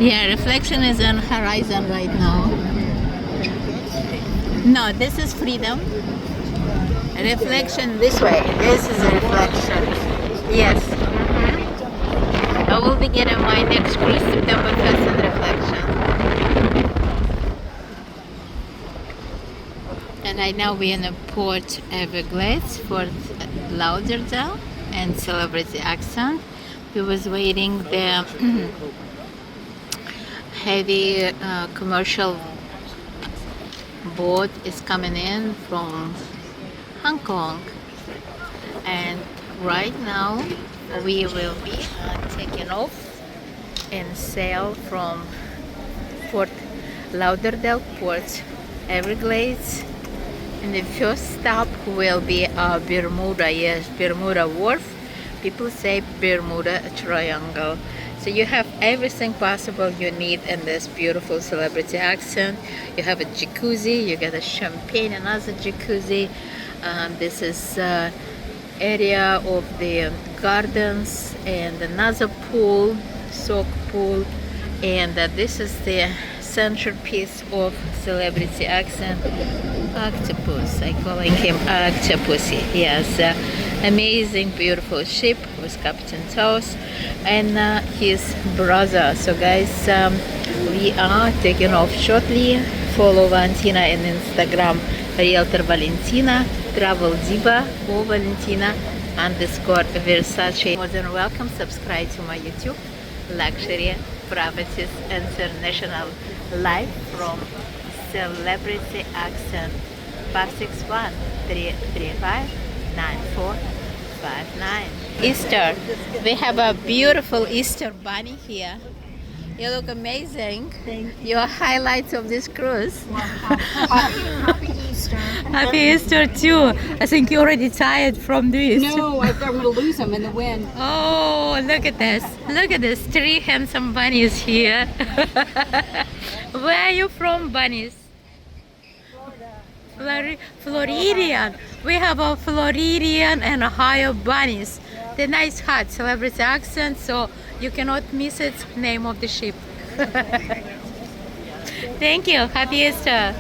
Yeah, reflection is on horizon right now. No, this is freedom. Reflection this way. This is a reflection. Yes. I will be getting my next cruise September 1st in reflection. And right now we're in a Port Everglades, Fort Lauderdale, and Celebrity Accent. We was waiting the heavy commercial boat is coming in from Hong Kong, and right now we will be taking off and sail from Fort Lauderdale, Port Everglades, and the first stop will be Bermuda. Yes, Bermuda Wharf. People say Bermuda Triangle. So you have everything possible you need in this beautiful Celebrity Accent. You have a jacuzzi, you get a champagne, another jacuzzi. This is area of the gardens and another pool, soak pool, and this is the centerpiece of Celebrity Accent, octopus. I calling him octopusy. Yes, amazing, beautiful ship with Captain Toast and his brother. So guys, we are taking off shortly. Follow Valentina on Instagram, Realtor Valentina, Travel Diva or Valentina _ Versace. More than welcome. Subscribe to my YouTube, Luxury Properties International, live from Celebrity Accent. 561-335-9459. Easter. We have a beautiful Easter bunny here. You look amazing. You're highlights of this cruise. Well, happy Easter. Happy Easter too. I think you're already tired from this. No, I'm going to lose them in the wind. Oh, look at this. Look at this. 3 handsome bunnies here. Where are you from, bunnies? Floridian. We have a Floridian and Ohio bunnies. The nice hat, Celebrity Accent, so you cannot miss it. Name of the ship. Thank you. Happy Easter.